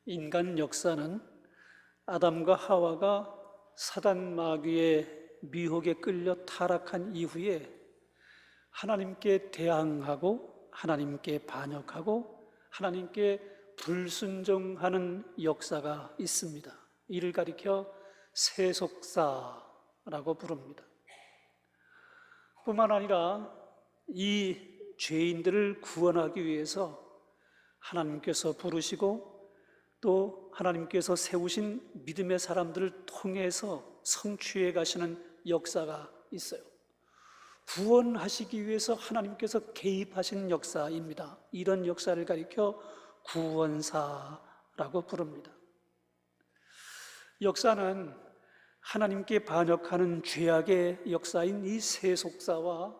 인간 역사는 아담과 하와가 사단 마귀의 미혹에 끌려 타락한 이후에 하나님께 대항하고 하나님께 반역하고 하나님께 불순종하는 역사가 있습니다. 이를 가리켜 세속사라고 부릅니다. 뿐만 아니라 이 죄인들을 구원하기 위해서 하나님께서 부르시고 또 하나님께서 세우신 믿음의 사람들을 통해서 성취해 가시는 역사가 있어요. 구원하시기 위해서 하나님께서 개입하신 역사입니다. 이런 역사를 가리켜 구원사라고 부릅니다. 역사는 하나님께 반역하는 죄악의 역사인 이 세속사와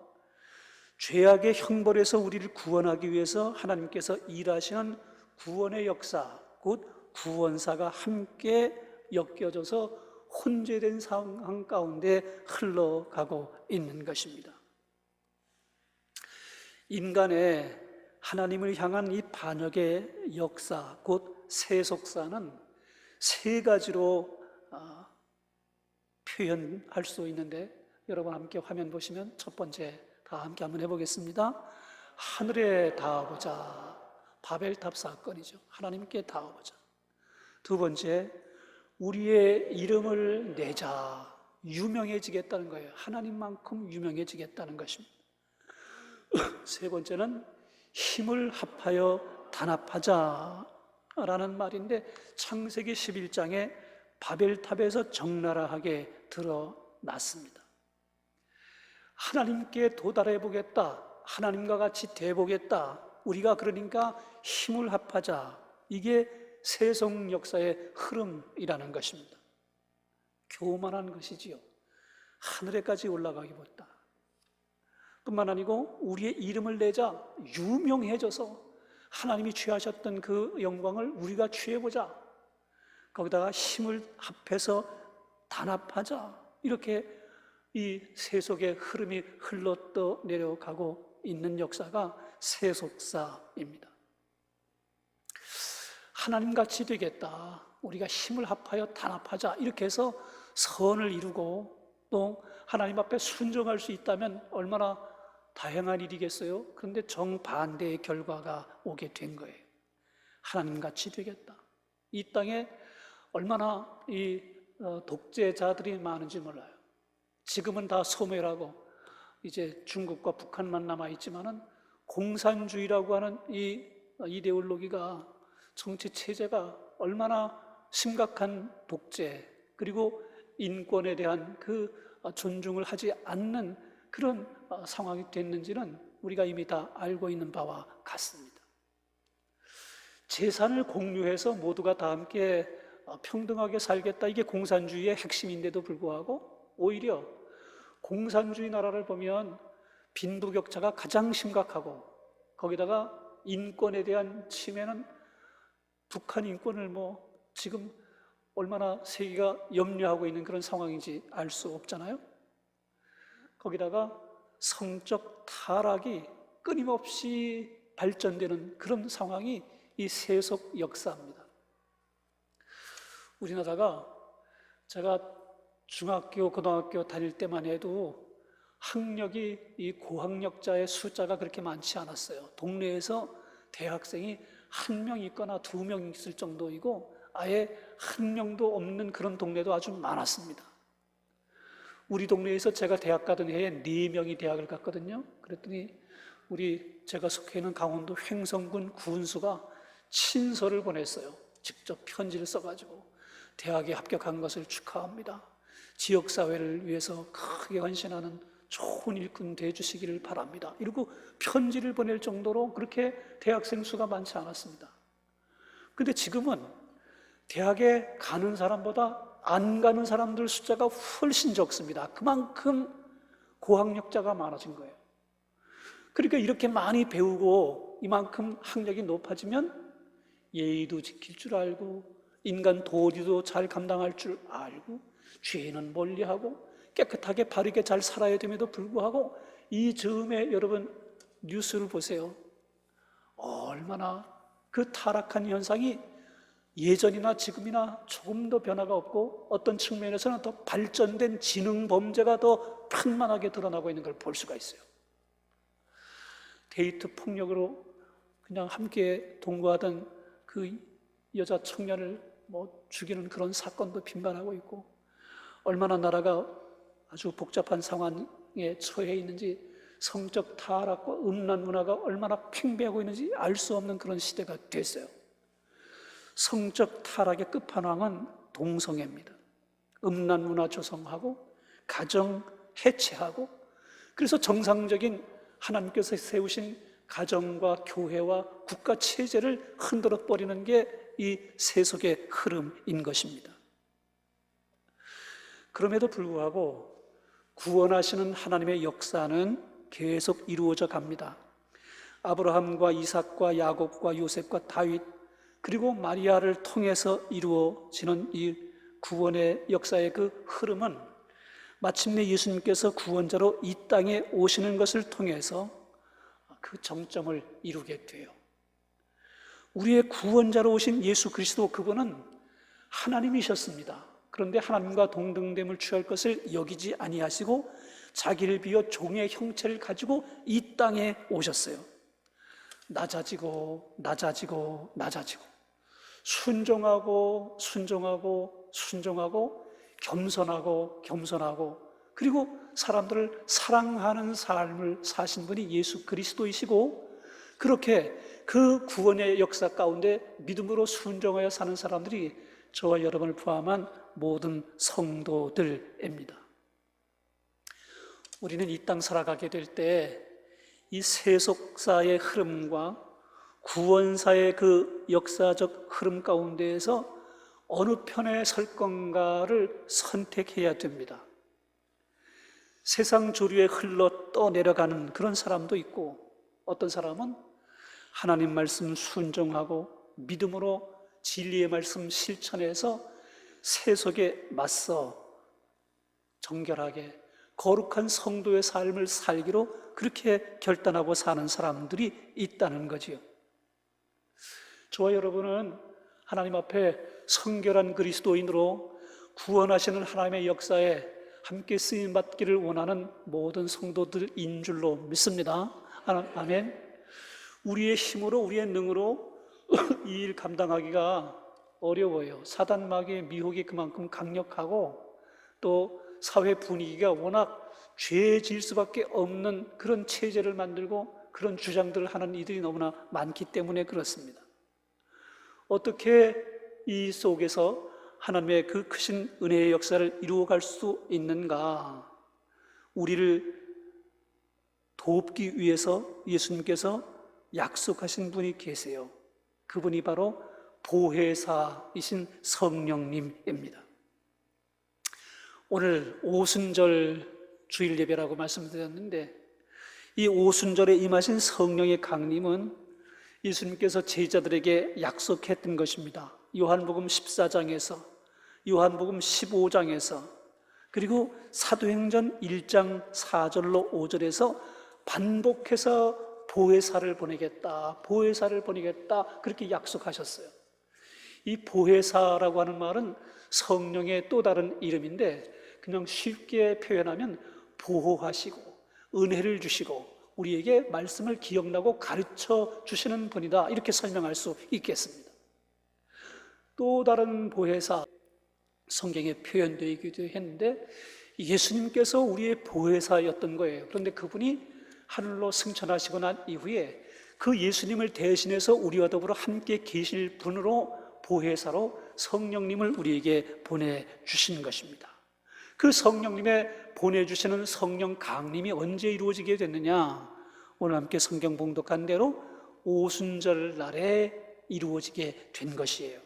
죄악의 형벌에서 우리를 구원하기 위해서 하나님께서 일하시는 구원의 역사, 곧 구원사가 함께 엮여져서 혼재된 상황 가운데 흘러가고 있는 것입니다. 인간의 하나님을 향한 이 반역의 역사, 곧 세속사는 세 가지로 표현할 수 있는데, 여러분 함께 화면 보시면 첫 번째 다 함께 한번 해보겠습니다. 하늘에 닿아보자. 바벨탑 사건이죠. 하나님께 닿아보자. 두 번째, 우리의 이름을 내자. 유명해지겠다는 거예요. 하나님만큼 유명해지겠다는 것입니다. 세 번째는 힘을 합하여 단합하자 라는 말인데, 창세기 11장에 바벨탑에서 적나라하게 드러났습니다. 하나님께 도달해 보겠다, 하나님과 같이 돼 보겠다, 우리가 그러니까 힘을 합하자, 이게 세속 역사의 흐름이라는 것입니다. 교만한 것이지요. 하늘에까지 올라가기보다. 뿐만 아니고 우리의 이름을 내자, 유명해져서 하나님이 취하셨던 그 영광을 우리가 취해보자, 거기다가 힘을 합해서 단합하자, 이렇게 이 세속의 흐름이 흘러떠 내려가고 있는 역사가 세속사입니다. 하나님같이 되겠다, 우리가 힘을 합하여 단합하자, 이렇게 해서 선을 이루고 또 하나님 앞에 순종할 수 있다면 얼마나 다양한 일이겠어요? 그런데 정반대의 결과가 오게 된 거예요. 하나님같이 되겠다. 이 땅에 얼마나 이 독재자들이 많은지 몰라요. 지금은 다 소멸하고 이제 중국과 북한만 남아있지만은 공산주의라고 하는 이 이데올로기가, 정치 체제가 얼마나 심각한 독재, 그리고 인권에 대한 그 존중을 하지 않는 그런 상황이 됐는지는 우리가 이미 다 알고 있는 바와 같습니다. 재산을 공유해서 모두가 다 함께 평등하게 살겠다, 이게 공산주의의 핵심인데도 불구하고 오히려 공산주의 나라를 보면 빈부격차가 가장 심각하고, 거기다가 인권에 대한 침해는 북한 인권을 지금 얼마나 세계가 염려하고 있는 그런 상황인지 알 수 없잖아요. 거기다가 성적 타락이 끊임없이 발전되는 그런 상황이 이 세속 역사입니다. 우리나라가, 제가 중학교, 고등학교 다닐 때만 해도 학력이, 이 고학력자의 숫자가 그렇게 많지 않았어요. 동네에서 대학생이 한 명 있거나 두 명 있을 정도이고, 아예 한 명도 없는 그런 동네도 아주 많았습니다. 우리 동네에서 제가 대학 가던 해에 4명이 대학을 갔거든요. 그랬더니 제가 속해 있는 강원도 횡성군 군수가 친서를 보냈어요. 직접 편지를 써가지고 대학에 합격한 것을 축하합니다. 지역사회를 위해서 크게 헌신하는 좋은 일꾼 되어주시기를 바랍니다. 이러고 편지를 보낼 정도로 그렇게 대학생 수가 많지 않았습니다. 근데 지금은 대학에 가는 사람보다 안 가는 사람들 숫자가 훨씬 적습니다. 그만큼 고학력자가 많아진 거예요. 그러니까 이렇게 많이 배우고 이만큼 학력이 높아지면 예의도 지킬 줄 알고, 인간 도리도 잘 감당할 줄 알고, 죄는 멀리하고 깨끗하게 바르게 잘 살아야 됨에도 불구하고, 이 즈음에 여러분 뉴스를 보세요. 얼마나 그 타락한 현상이 예전이나 지금이나 조금 더 변화가 없고 어떤 측면에서는 더 발전된 지능 범죄가 더 편만하게 드러나고 있는 걸 볼 수가 있어요. 데이트 폭력으로 그냥 함께 동거하던 그 여자 청년을 죽이는 그런 사건도 빈번하고 있고, 얼마나 나라가 아주 복잡한 상황에 처해 있는지, 성적 타락과 음란 문화가 얼마나 팽배하고 있는지 알 수 없는 그런 시대가 됐어요. 성적 타락의 끝판왕은 동성애입니다. 음란 문화 조성하고 가정 해체하고, 그래서 정상적인 하나님께서 세우신 가정과 교회와 국가 체제를 흔들어 버리는 게 이 세속의 흐름인 것입니다. 그럼에도 불구하고 구원하시는 하나님의 역사는 계속 이루어져 갑니다. 아브라함과 이삭과 야곱과 요셉과 다윗, 그리고 마리아를 통해서 이루어지는 이 구원의 역사의 그 흐름은 마침내 예수님께서 구원자로 이 땅에 오시는 것을 통해서 그 정점을 이루게 돼요. 우리의 구원자로 오신 예수 그리스도, 그분은 하나님이셨습니다. 그런데 하나님과 동등됨을 취할 것을 여기지 아니하시고 자기를 비워 종의 형체를 가지고 이 땅에 오셨어요. 낮아지고 낮아지고 낮아지고, 순종하고 순종하고 순종하고, 겸손하고 겸손하고, 그리고 사람들을 사랑하는 삶을 사신 분이 예수 그리스도이시고, 그렇게 그 구원의 역사 가운데 믿음으로 순종하여 사는 사람들이 저와 여러분을 포함한 모든 성도들입니다. 우리는 이 땅 살아가게 될 때 이 세속사의 흐름과 구원사의 그 역사적 흐름 가운데에서 어느 편에 설 건가를 선택해야 됩니다. 세상 조류에 흘러 떠내려가는 그런 사람도 있고, 어떤 사람은 하나님 말씀 순종하고 믿음으로 진리의 말씀 실천해서 세속에 맞서 정결하게 거룩한 성도의 삶을 살기로 그렇게 결단하고 사는 사람들이 있다는 거지요. 저와 여러분은 하나님 앞에 성결한 그리스도인으로 구원하시는 하나님의 역사에 함께 쓰임받기를 원하는 모든 성도들인 줄로 믿습니다. 아멘. 우리의 힘으로, 우리의 능으로 이 일 감당하기가 어려워요. 사단 마귀의 미혹이 그만큼 강력하고, 또 사회 분위기가 워낙 죄질 수밖에 없는 그런 체제를 만들고 그런 주장들을 하는 이들이 너무나 많기 때문에 그렇습니다. 어떻게 이 속에서 하나님의 그 크신 은혜의 역사를 이루어갈 수 있는가? 우리를 돕기 위해서 예수님께서 약속하신 분이 계세요. 그분이 바로 보혜사이신 성령님입니다. 오늘 오순절 주일 예배라고 말씀드렸는데, 이 오순절에 임하신 성령의 강림은 예수님께서 제자들에게 약속했던 것입니다. 요한복음 14장에서, 요한복음 15장에서, 그리고 사도행전 1장 4절로 5절에서 반복해서 보혜사를 보내겠다, 보혜사를 보내겠다, 그렇게 약속하셨어요. 이 보혜사라고 하는 말은 성령의 또 다른 이름인데, 그냥 쉽게 표현하면 보호하시고 은혜를 주시고 우리에게 말씀을 기억나고 가르쳐 주시는 분이다, 이렇게 설명할 수 있겠습니다. 또 다른 보혜사, 성경에 표현되기도 했는데 예수님께서 우리의 보혜사였던 거예요. 그런데 그분이 하늘로 승천하시고 난 이후에 그 예수님을 대신해서 우리와 더불어 함께 계실 분으로, 보혜사로 성령님을 우리에게 보내주신 것입니다. 그 성령님의 보내주시는 성령 강림이 언제 이루어지게 됐느냐? 오늘 함께 성경 봉독한 대로 오순절 날에 이루어지게 된 것이에요.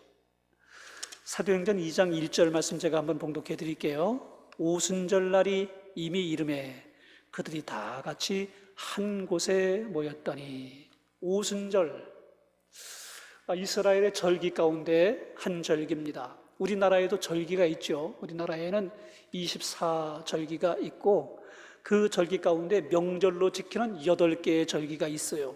사도행전 2장 1절 말씀 제가 한번 봉독해 드릴게요. 오순절 날이 이미 이름에 그들이 다 같이 한 곳에 모였더니. 오순절, 이스라엘의 절기 가운데 한 절기입니다. 우리나라에도 절기가 있죠. 우리나라에는 24절기가 있고, 그 절기 가운데 명절로 지키는 8개의 절기가 있어요.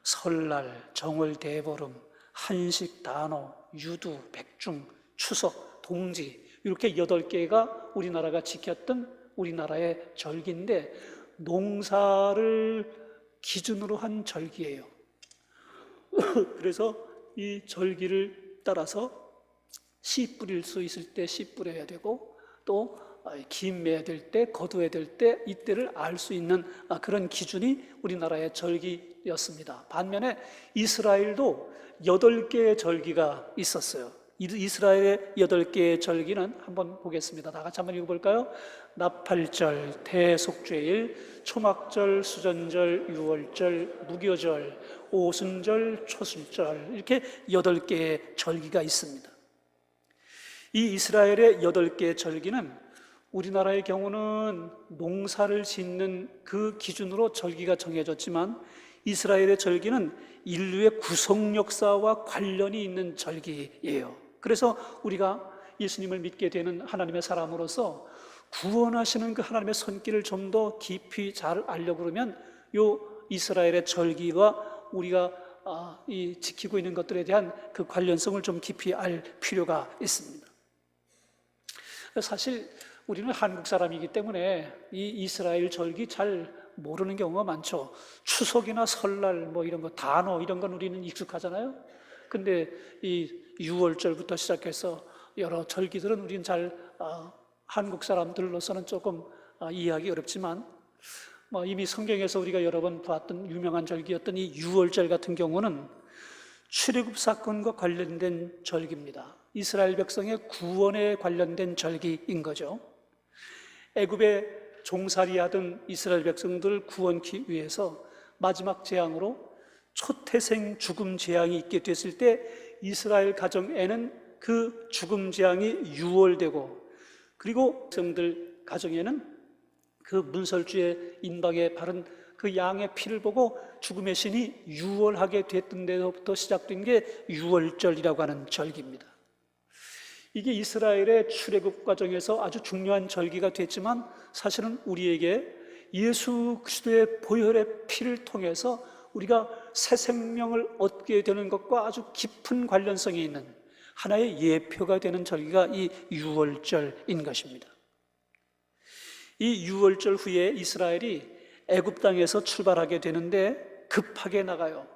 설날, 정월 대보름, 한식, 단오, 유두, 백중, 추석, 동지 이렇게 8개가 우리나라가 지켰던 우리나라의 절기인데 농사를 기준으로 한 절기예요. 그래서 이 절기를 따라서 씨 뿌릴 수 있을 때 씨 뿌려야 되고 또 김 매야 될 때, 거두어야 될 때 이때를 알 수 있는 그런 기준이 우리나라의 절기였습니다. 반면에 이스라엘도 8개의 절기가 있었어요. 이스라엘의 8개의 절기는 한번 보겠습니다. 다 같이 한번 읽어볼까요? 나팔절, 대속죄일, 초막절, 수전절, 유월절, 무교절, 오순절, 초술절 이렇게 8개의 절기가 있습니다. 이 이스라엘의 8개의 절기는 우리나라의 경우는 농사를 짓는 그 기준으로 절기가 정해졌지만 이스라엘의 절기는 인류의 구속 역사와 관련이 있는 절기예요. 그래서 우리가 예수님을 믿게 되는 하나님의 사람으로서 구원하시는 그 하나님의 손길을 좀 더 깊이 잘 알려고 그러면 요 이스라엘의 절기와 우리가 이 지키고 있는 것들에 대한 그 관련성을 좀 깊이 알 필요가 있습니다. 사실 우리는 한국 사람이기 때문에 이 이스라엘 절기 잘 모르는 경우가 많죠. 추석이나 설날 뭐 이런 거 단오 이런 건 우리는 익숙하잖아요. 근데 이 유월절부터 시작해서 여러 절기들은 우리는 잘 한국 사람들로서는 조금 이해하기 어렵지만 뭐 이미 성경에서 우리가 여러 번 봤던 유명한 절기였던 이 유월절 같은 경우는 출애굽 사건과 관련된 절기입니다. 이스라엘 백성의 구원에 관련된 절기인 거죠. 애굽에 종살이하던 이스라엘 백성들을 구원하기 위해서 마지막 재앙으로 초태생 죽음 재앙이 있게 됐을 때 이스라엘 가정에는 그 죽음 재앙이 유월되고 그리고 백성들 가정에는 그 문설주의 인방에 바른 그 양의 피를 보고 죽음의 신이 유월하게 됐던 데부터 시작된 게 유월절이라고 하는 절기입니다. 이게 이스라엘의 출애굽 과정에서 아주 중요한 절기가 됐지만 사실은 우리에게 예수 그리스도의 보혈의 피를 통해서 우리가 새 생명을 얻게 되는 것과 아주 깊은 관련성이 있는 하나의 예표가 되는 절기가 이 유월절인 것입니다. 이 유월절 후에 이스라엘이 애굽 땅에서 출발하게 되는데 급하게 나가요.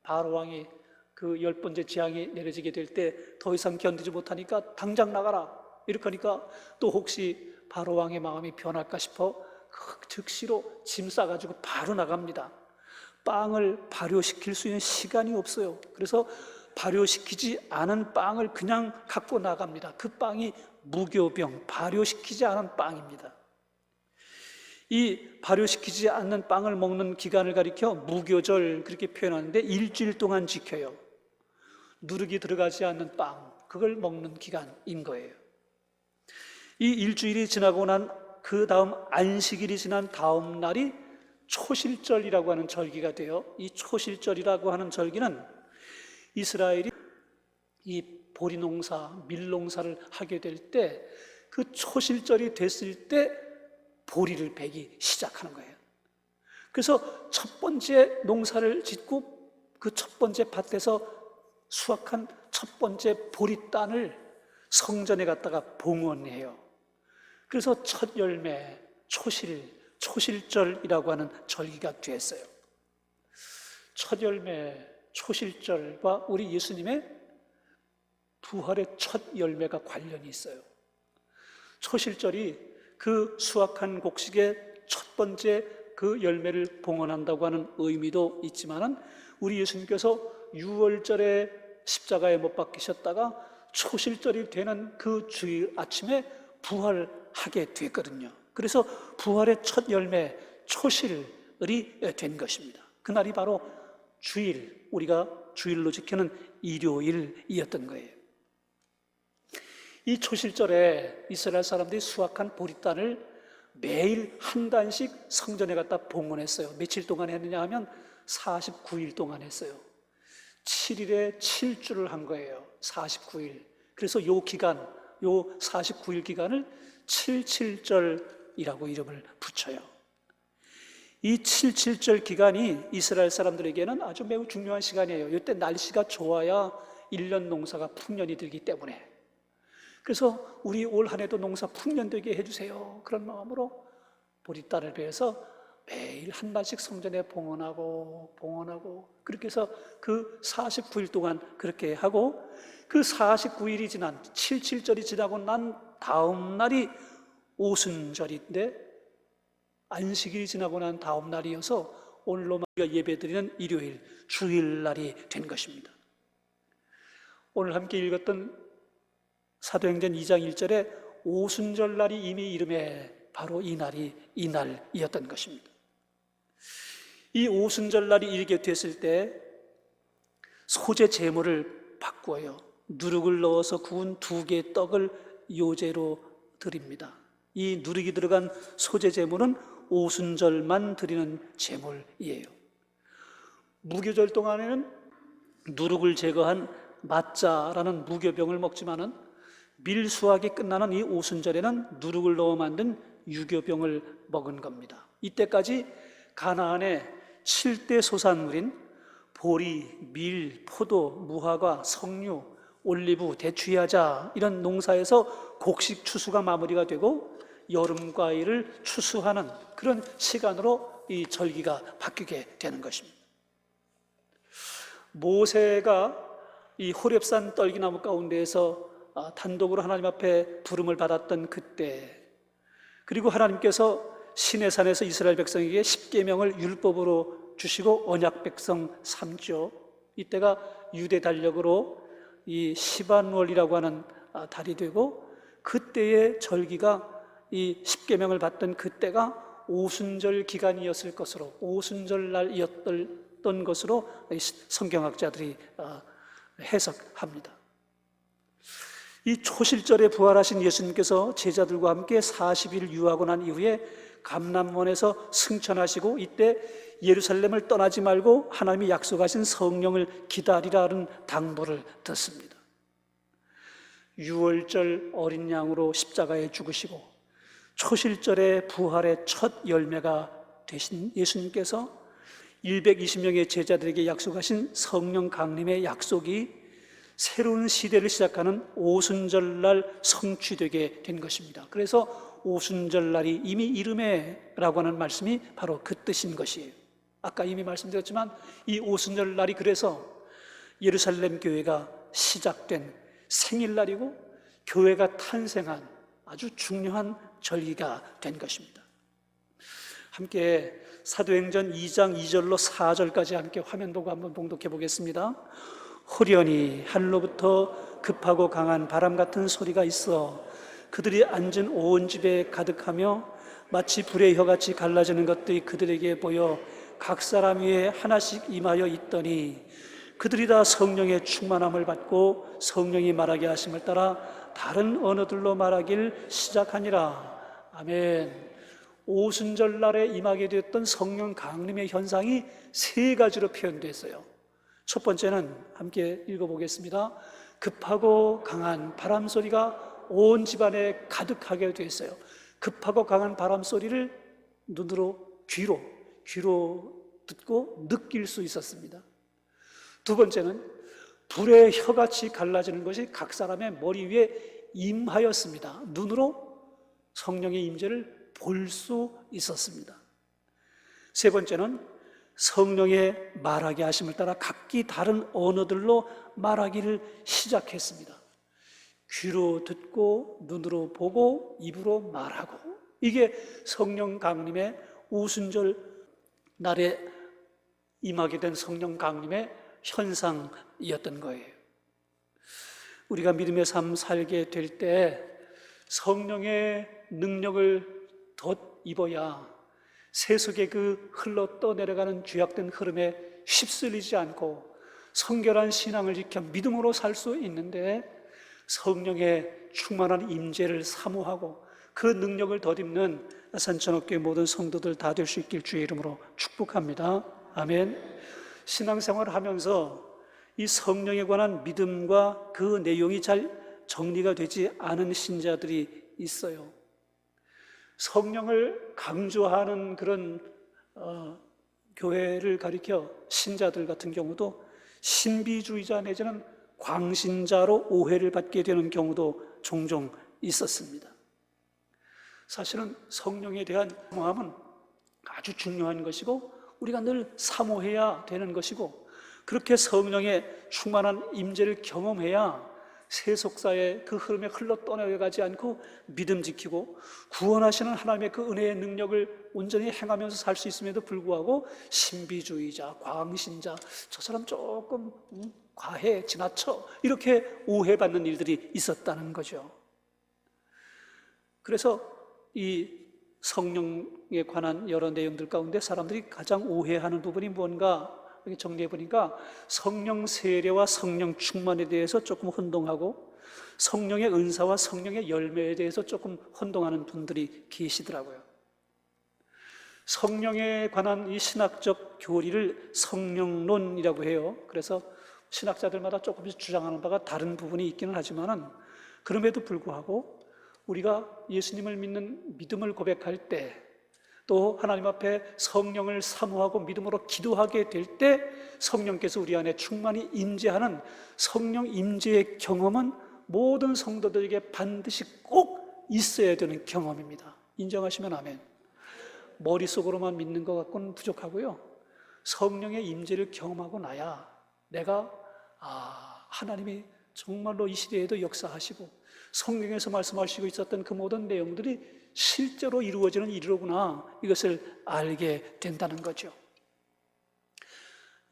바로 왕이 그 10번째 재앙이 내려지게 될 때 더 이상 견디지 못하니까 당장 나가라 이렇게 하니까 또 혹시 바로 왕의 마음이 변할까 싶어 즉시로 짐 싸가지고 바로 나갑니다. 빵을 발효시킬 수 있는 시간이 없어요. 그래서 발효시키지 않은 빵을 그냥 갖고 나갑니다. 그 빵이 무교병, 발효시키지 않은 빵입니다. 이 발효시키지 않는 빵을 먹는 기간을 가리켜 무교절 그렇게 표현하는데 일주일 동안 지켜요. 누룩이 들어가지 않는 빵, 그걸 먹는 기간인 거예요. 이 일주일이 지나고 난 그 다음 안식일이 지난 다음 날이 초실절이라고 하는 절기가 돼요. 이 초실절이라고 하는 절기는 이스라엘이 이 보리농사, 밀농사를 하게 될 때 그 초실절이 됐을 때 보리를 베기 시작하는 거예요. 그래서 첫 번째 농사를 짓고 그 첫 번째 밭에서 수확한 첫 번째 보리단을 성전에 갖다가 봉헌해요. 그래서 첫 열매, 초실절이라고 하는 절기가 됐어요. 첫 열매, 초실절과 우리 예수님의 부활의 첫 열매가 관련이 있어요. 초실절이 그 수확한 곡식의 첫 번째 그 열매를 봉헌한다고 하는 의미도 있지만은 우리 예수님께서 유월절에 십자가에 못 박히셨다가 초실절이 되는 그 주일 아침에 부활하게 됐거든요. 그래서 부활의 첫 열매 초실이 된 것입니다. 그날이 바로 주일, 우리가 주일로 지키는 일요일이었던 거예요. 이 초실절에 이스라엘 사람들이 수확한 보리단을 매일 한 단씩 성전에 갖다 봉헌했어요. 며칠 동안 했느냐 하면 49일 동안 했어요. 7일에 7주를 한 거예요. 49일. 그래서 요 기간, 요 49일 기간을 77절이라고 이름을 붙여요. 이 77절 기간이 이스라엘 사람들에게는 아주 매우 중요한 시간이에요. 이때 날씨가 좋아야 1년 농사가 풍년이 들기 때문에. 그래서 우리 올 한 해도 농사 풍년되게 해주세요. 그런 마음으로 보리쌀을 베어서 매일 한 번씩 성전에 봉헌하고 그렇게 해서 그 49일 동안 그렇게 하고, 그 49일이 지난 77절이 지나고 난 다음 날이 오순절인데, 안식일이 지나고 난 다음 날이어서 오늘로 우리가 예배드리는 일요일, 주일날이 된 것입니다. 오늘 함께 읽었던 사도행전 2장 1절에 오순절 날이 이미 이름에 바로 이 날이 이 날이었던 것입니다. 이 오순절 날이 이르게 됐을 때 소제 제물을 바꾸어요. 누룩을 넣어서 구운 2개의 떡을 요제로 드립니다. 이 누룩이 들어간 소제 제물은 오순절만 드리는 제물이에요. 무교절 동안에는 누룩을 제거한 마짜라는 무교병을 먹지만은 밀수확이 끝나는 이 오순절에는 누룩을 넣어 만든 유교병을 먹은 겁니다. 이때까지 가나안의 7대 소산물인 보리, 밀, 포도, 무화과, 석류, 올리브, 대추야자 이런 농사에서 곡식 추수가 마무리가 되고 여름 과일을 추수하는 그런 시간으로 이 절기가 바뀌게 되는 것입니다. 모세가 이 호렙산 떨기나무 가운데에서 단독으로 하나님 앞에 부름을 받았던 그때, 그리고 하나님께서 시내산에서 이스라엘 백성에게 십계명을 율법으로 주시고 언약 백성 삼죠. 이때가 유대 달력으로 이 시반월이라고 하는 달이 되고, 그때의 절기가 이 십계명을 받던 그때가 오순절 기간이었을 것으로, 오순절 날이었던 것으로 성경학자들이 해석합니다. 이 초실절에 부활하신 예수님께서 제자들과 함께 40일 유하고 난 이후에 감람원에서 승천하시고, 이때 예루살렘을 떠나지 말고 하나님이 약속하신 성령을 기다리라는 당부를 듣습니다. 유월절 어린 양으로 십자가에 죽으시고 초실절에 부활의 첫 열매가 되신 예수님께서 120명의 제자들에게 약속하신 성령 강림의 약속이 새로운 시대를 시작하는 오순절날 성취되게 된 것입니다. 그래서 오순절날이 이미 이름에라고 하는 말씀이 바로 그 뜻인 것이에요. 아까 이미 말씀드렸지만 이 오순절날이 그래서 예루살렘 교회가 시작된 생일날이고 교회가 탄생한 아주 중요한 절기가 된 것입니다. 함께 사도행전 2장 2절로 4절까지 함께 화면 보고 한번 봉독해 보겠습니다. 호련히 하늘로부터 급하고 강한 바람 같은 소리가 있어 그들이 앉은 온 집에 가득하며 마치 불의 혀같이 갈라지는 것들이 그들에게 보여 각 사람 위에 하나씩 임하여 있더니 그들이 다 성령의 충만함을 받고 성령이 말하게 하심을 따라 다른 언어들로 말하길 시작하니라. 아멘. 오순절날에 임하게 되었던 성령 강림의 현상이 3가지로 표현됐어요. 첫 번째는 함께 읽어보겠습니다. 급하고 강한 바람 소리가 온 집안에 가득하게 됐어요. 급하고 강한 바람 소리를 눈으로 귀로 듣고 느낄 수 있었습니다. 두 번째는 불의 혀같이 갈라지는 것이 각 사람의 머리 위에 임하였습니다. 눈으로 성령의 임재를 볼 수 있었습니다. 세 번째는 성령의 말하게 하심을 따라 각기 다른 언어들로 말하기를 시작했습니다. 귀로 듣고 눈으로 보고 입으로 말하고, 이게 성령 강림의 오순절 날에 임하게 된 성령 강림의 현상이었던 거예요. 우리가 믿음의 삶 살게 될 때 성령의 능력을 덧입어야 세속의 그 흘러 떠내려가는 죄악된 흐름에 휩쓸리지 않고 성결한 신앙을 지켜 믿음으로 살 수 있는데, 성령의 충만한 임재를 사모하고 그 능력을 덧입는 산천옥교회 모든 성도들 다 될 수 있길 주의 이름으로 축복합니다. 아멘. 신앙생활을 하면서 이 성령에 관한 믿음과 그 내용이 잘 정리가 되지 않은 신자들이 있어요. 성령을 강조하는 그런 교회를 가리켜 신자들 같은 경우도 신비주의자 내지는 광신자로 오해를 받게 되는 경우도 종종 있었습니다. 사실은 성령에 대한 사모함은 아주 중요한 것이고 우리가 늘 사모해야 되는 것이고, 그렇게 성령의 충만한 임재를 경험해야 세속사의 그 흐름에 흘러 떠내가지 않고 믿음 지키고 구원하시는 하나님의 그 은혜의 능력을 온전히 행하면서 살 수 있음에도 불구하고 신비주의자, 광신자, 저 사람 조금 과해, 지나쳐, 이렇게 오해받는 일들이 있었다는 거죠. 그래서 이 성령에 관한 여러 내용들 가운데 사람들이 가장 오해하는 부분이 뭔가 이렇게 정리해 보니까, 성령 세례와 성령 충만에 대해서 조금 혼동하고 성령의 은사와 성령의 열매에 대해서 조금 혼동하는 분들이 계시더라고요. 성령에 관한 이 신학적 교리를 성령론이라고 해요. 그래서 신학자들마다 조금씩 주장하는 바가 다른 부분이 있기는 하지만은, 그럼에도 불구하고 우리가 예수님을 믿는 믿음을 고백할 때, 또 하나님 앞에 성령을 사모하고 믿음으로 기도하게 될 때 성령께서 우리 안에 충만히 임재하는 성령 임재의 경험은 모든 성도들에게 반드시 꼭 있어야 되는 경험입니다. 인정하시면 아멘. 머릿속으로만 믿는 것 같고는 부족하고요, 성령의 임재를 경험하고 나야 내가 하나님이 정말로 이 시대에도 역사하시고 성경에서 말씀하시고 있었던 그 모든 내용들이 실제로 이루어지는 일이로구나, 이것을 알게 된다는 거죠.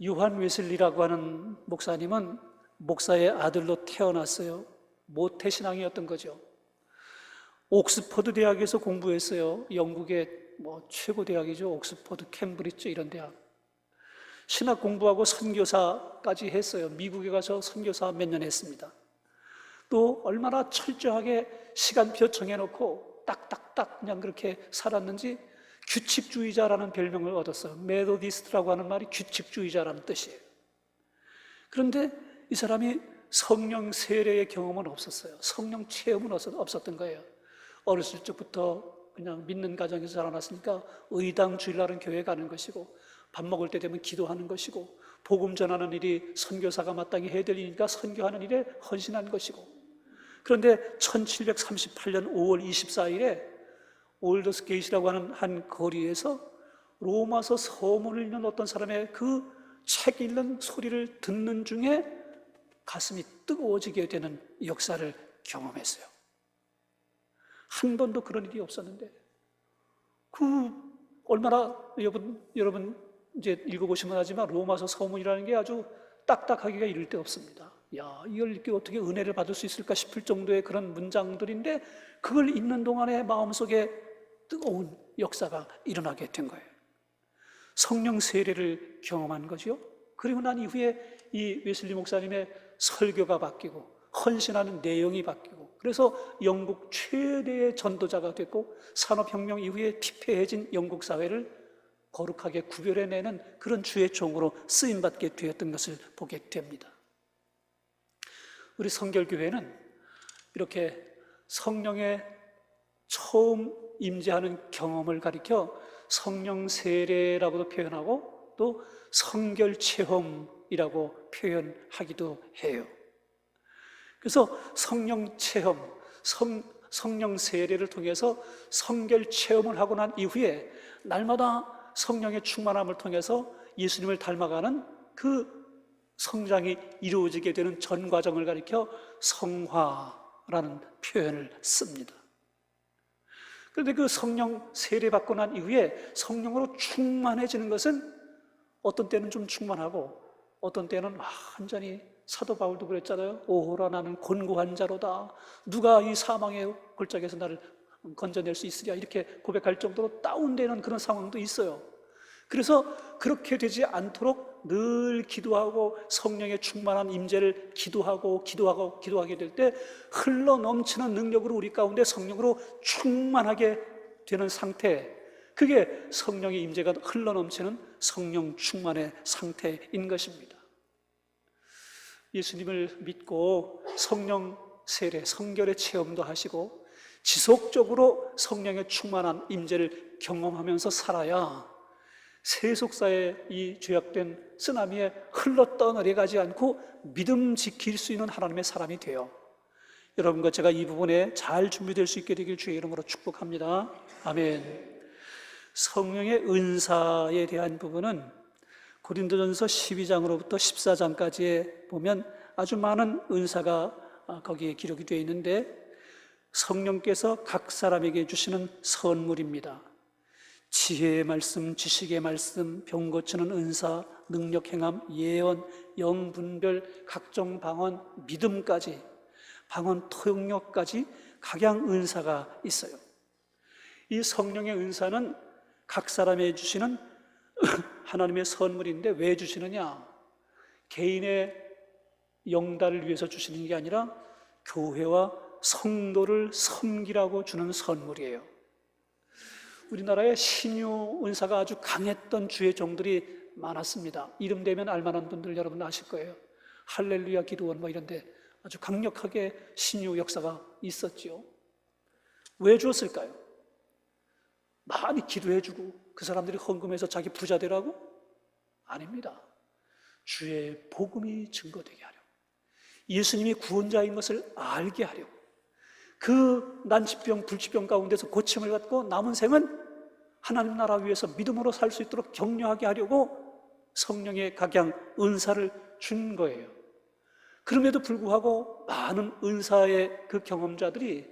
요한 웨슬리라고 하는 목사님은 목사의 아들로 태어났어요. 모태신앙이었던 거죠. 옥스퍼드 대학에서 공부했어요. 영국의 최고 대학이죠. 옥스퍼드, 캠브리지 이런 대학. 신학 공부하고 선교사까지 했어요. 미국에 가서 선교사 몇 년 했습니다. 또 얼마나 철저하게 시간표 정해놓고 딱딱딱 그냥 그렇게 살았는지 규칙주의자라는 별명을 얻었어요. 메소디스트라고 하는 말이 규칙주의자라는 뜻이에요. 그런데 이 사람이 성령 세례의 경험은 없었어요. 성령 체험은 없었던 거예요. 어렸을 적부터 그냥 믿는 가정에서 자라났으니까 의당 주일날은 교회 가는 것이고, 밥 먹을 때 되면 기도하는 것이고, 복음 전하는 일이 선교사가 마땅히 해야 될 일이니까 선교하는 일에 헌신한 것이고, 그런데 1738년 5월 24일에 올더스게이트라고 하는 한 거리에서 로마서 서문을 읽는 어떤 사람의 그 책 읽는 소리를 듣는 중에 가슴이 뜨거워지게 되는 역사를 경험했어요. 한 번도 그런 일이 없었는데, 얼마나 여러분 이제 읽어보시면 하지만 로마서 서문이라는 게 아주 딱딱하기가 이를 데 없습니다. 이걸 이렇게 어떻게 은혜를 받을 수 있을까 싶을 정도의 그런 문장들인데, 그걸 읽는 동안에 마음속에 뜨거운 역사가 일어나게 된 거예요. 성령 세례를 경험한 거죠. 그리고 난 이후에 이 웨슬리 목사님의 설교가 바뀌고 헌신하는 내용이 바뀌고, 그래서 영국 최대의 전도자가 됐고 산업혁명 이후에 피폐해진 영국 사회를 거룩하게 구별해내는 그런 주의 종으로 쓰임받게 되었던 것을 보게 됩니다. 우리 성결교회는 이렇게 성령의 처음 임재하는 경험을 가리켜 성령 세례라고도 표현하고 또 성결 체험이라고 표현하기도 해요. 그래서 성령 체험, 성령 세례를 통해서 성결 체험을 하고 난 이후에 날마다 성령의 충만함을 통해서 예수님을 닮아가는 그 성장이 이루어지게 되는 전 과정을 가리켜 성화라는 표현을 씁니다. 그런데 그 성령 세례받고 난 이후에 성령으로 충만해지는 것은 어떤 때는 좀 충만하고 어떤 때는 완전히, 사도 바울도 그랬잖아요. 오호라 나는 곤고한 자로다. 누가 이 사망의 골짜기에서 나를 건져낼 수 있으랴, 이렇게 고백할 정도로 다운되는 그런 상황도 있어요. 그래서 그렇게 되지 않도록 늘 기도하고 성령의 충만한 임재를 기도하게 될 때 흘러 넘치는 능력으로 우리 가운데 성령으로 충만하게 되는 상태, 그게 성령의 임재가 흘러 넘치는 성령 충만의 상태인 것입니다. 예수님을 믿고 성령 세례, 성결의 체험도 하시고 지속적으로 성령의 충만한 임재를 경험하면서 살아야 세속사의 이 죄악된 쓰나미에 흘러떠내려 가지 않고 믿음 지킬 수 있는 하나님의 사람이 돼요. 여러분과 제가 이 부분에 잘 준비될 수 있게 되길 주의 이름으로 축복합니다. 아멘. 성령의 은사에 대한 부분은 고린도전서 12장으로부터 14장까지에 보면 아주 많은 은사가 거기에 기록이 되어 있는데, 성령께서 각 사람에게 주시는 선물입니다. 지혜의 말씀, 지식의 말씀, 병 고치는 은사, 능력 행함, 예언, 영분별, 각종 방언, 믿음까지, 방언 통역까지 각양 은사가 있어요. 이 성령의 은사는 각 사람에게 주시는 하나님의 선물인데, 왜 주시느냐? 개인의 영달을 위해서 주시는 게 아니라 교회와 성도를 섬기라고 주는 선물이에요. 우리나라에 신유 은사가 아주 강했던 주의 종들이 많았습니다. 이름 되면 알만한 분들 여러분 아실 거예요. 할렐루야 기도원 뭐 이런데 아주 강력하게 신유 역사가 있었지요. 왜 주었을까요? 많이 기도해주고 그 사람들이 헌금해서 자기 부자 되라고? 아닙니다. 주의 복음이 증거되게 하려고, 예수님이 구원자인 것을 알게 하려고, 그 난치병, 불치병 가운데서 고침을 받고 남은 생은 하나님 나라 위해서 믿음으로 살 수 있도록 격려하게 하려고 성령의 각양 은사를 준 거예요. 그럼에도 불구하고 많은 은사의 그 경험자들이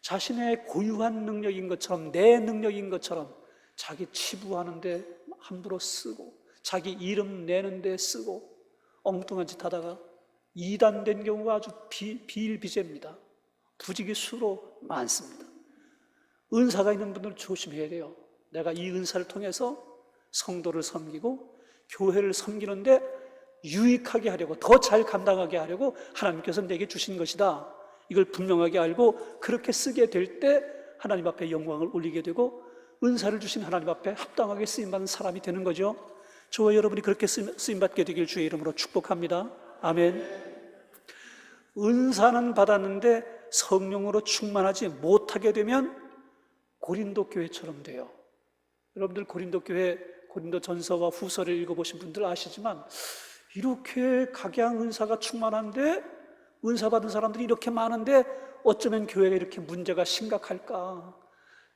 자신의 고유한 능력인 것처럼, 내 능력인 것처럼 자기 치부하는데 함부로 쓰고, 자기 이름 내는데 쓰고, 엉뚱한 짓 하다가 이단된 경우가 아주 비일비재입니다. 부직이 수로 많습니다. 은사가 있는 분들 조심해야 돼요. 내가 이 은사를 통해서 성도를 섬기고 교회를 섬기는데 유익하게 하려고, 더 잘 감당하게 하려고 하나님께서 내게 주신 것이다, 이걸 분명하게 알고 그렇게 쓰게 될 때 하나님 앞에 영광을 올리게 되고 은사를 주신 하나님 앞에 합당하게 쓰임받는 사람이 되는 거죠. 저와 여러분이 그렇게 쓰임받게 되길 주의 이름으로 축복합니다. 아멘. 은사는 받았는데 성령으로 충만하지 못하게 되면 고린도 교회처럼 돼요. 여러분들 고린도 교회, 고린도 전서와 후서를 읽어보신 분들 아시지만, 이렇게 각양 은사가 충만한데, 은사 받은 사람들이 이렇게 많은데 어쩌면 교회가 이렇게 문제가 심각할까?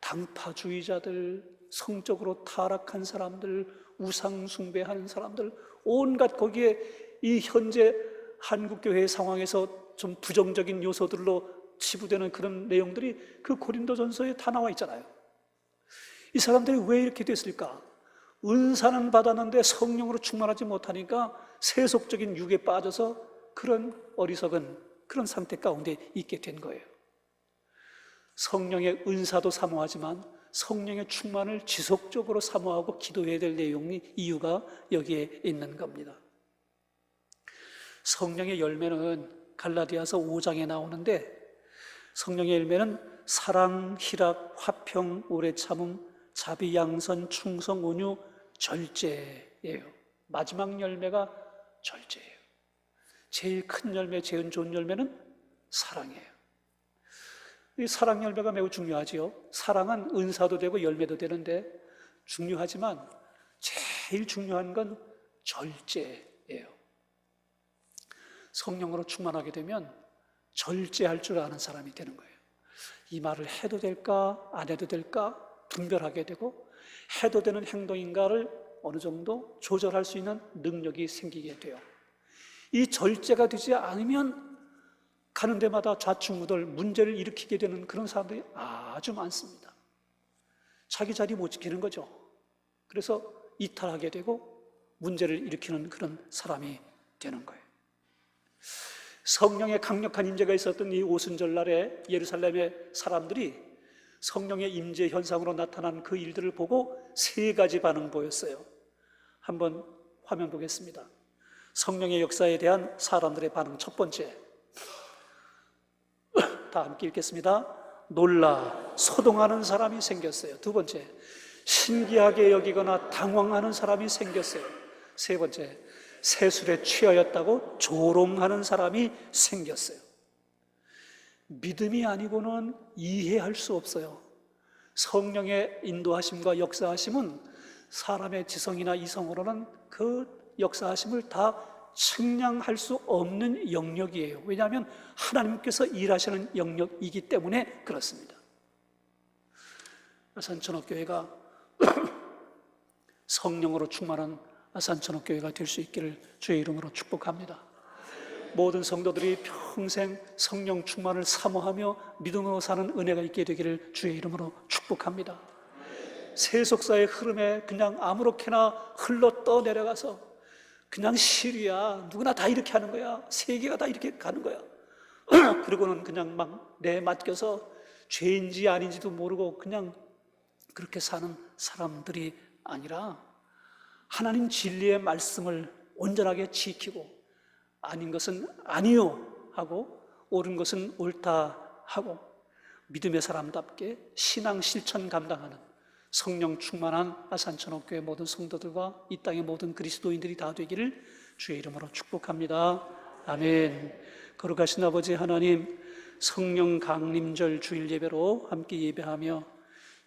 당파주의자들, 성적으로 타락한 사람들, 우상 숭배하는 사람들, 온갖 거기에 이 현재 한국교회의 상황에서 좀 부정적인 요소들로 치부되는 그런 내용들이 그 고린도전서에 다 나와 있잖아요. 이 사람들이 왜 이렇게 됐을까? 은사는 받았는데 성령으로 충만하지 못하니까 세속적인 유혹에 빠져서 그런 어리석은 그런 상태 가운데 있게 된 거예요. 성령의 은사도 사모하지만 성령의 충만을 지속적으로 사모하고 기도해야 될 내용이, 이유가 여기에 있는 겁니다. 성령의 열매는 갈라디아서 5장에 나오는데, 성령의 열매는 사랑, 희락, 화평, 오래 참음, 자비, 양선, 충성, 온유, 절제예요. 마지막 열매가 절제예요. 제일 큰 열매, 제일 좋은 열매는 사랑이에요. 이 사랑 열매가 매우 중요하지요. 사랑은 은사도 되고 열매도 되는데 중요하지만 제일 중요한 건 절제예요. 성령으로 충만하게 되면 절제할 줄 아는 사람이 되는 거예요. 이 말을 해도 될까 안 해도 될까 분별하게 되고, 해도 되는 행동인가를 어느 정도 조절할 수 있는 능력이 생기게 돼요. 이 절제가 되지 않으면 가는 데마다 좌충우돌, 문제를 일으키게 되는 그런 사람들이 아주 많습니다. 자기 자리 못 지키는 거죠. 그래서 이탈하게 되고 문제를 일으키는 그런 사람이 되는 거예요. 성령의 강력한 임재가 있었던 이 오순절날에 예루살렘의 사람들이 성령의 임재 현상으로 나타난 그 일들을 보고 세 가지 반응 보였어요. 한번 화면 보겠습니다. 성령의 역사에 대한 사람들의 반응, 첫 번째, 다 함께 읽겠습니다. 놀라 소동하는 사람이 생겼어요. 두 번째, 신기하게 여기거나 당황하는 사람이 생겼어요. 세 번째, 세술에 취하였다고 조롱하는 사람이 생겼어요. 믿음이 아니고는 이해할 수 없어요. 성령의 인도하심과 역사하심은 사람의 지성이나 이성으로는 그 역사하심을 다 측량할 수 없는 영역이에요. 왜냐하면 하나님께서 일하시는 영역이기 때문에 그렇습니다. 아산천옥교회가 성령으로 충만한 아산천옥교회가 될 수 있기를 주의 이름으로 축복합니다. 모든 성도들이 평생 성령 충만을 사모하며 믿음으로 사는 은혜가 있게 되기를 주의 이름으로 축복합니다. 세속사의 흐름에 그냥 아무렇게나 흘러 떠내려가서 그냥 시류야, 누구나 다 이렇게 하는 거야, 세계가 다 이렇게 가는 거야 그리고는 그냥 막 내맡겨서 죄인지 아닌지도 모르고 그냥 그렇게 사는 사람들이 아니라 하나님 진리의 말씀을 온전하게 지키고 아닌 것은 아니요 하고 옳은 것은 옳다 하고 믿음의 사람답게 신앙 실천 감당하는 성령 충만한 아산천옥교회 모든 성도들과 이 땅의 모든 그리스도인들이 다 되기를 주의 이름으로 축복합니다. 아멘. 거룩하신 아버지 하나님, 성령 강림절 주일 예배로 함께 예배하며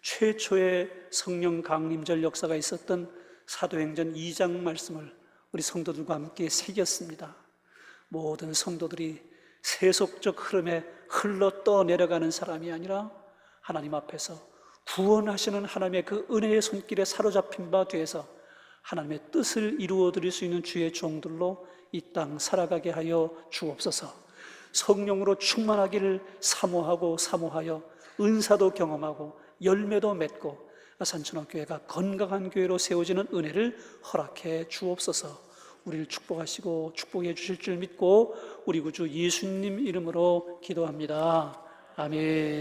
최초의 성령 강림절 역사가 있었던 사도행전 2장 말씀을 우리 성도들과 함께 새겼습니다. 모든 성도들이 세속적 흐름에 흘러 떠내려가는 사람이 아니라 하나님 앞에서 구원하시는 하나님의 그 은혜의 손길에 사로잡힌 바 되어서 하나님의 뜻을 이루어 드릴 수 있는 주의 종들로 이 땅 살아가게 하여 주옵소서. 성령으로 충만하기를 사모하여 은사도 경험하고 열매도 맺고 아산천옥교회가 건강한 교회로 세워지는 은혜를 허락해 주옵소서. 우리를 축복하시고 축복해 주실 줄 믿고 우리 구주 예수님 이름으로 기도합니다. 아멘.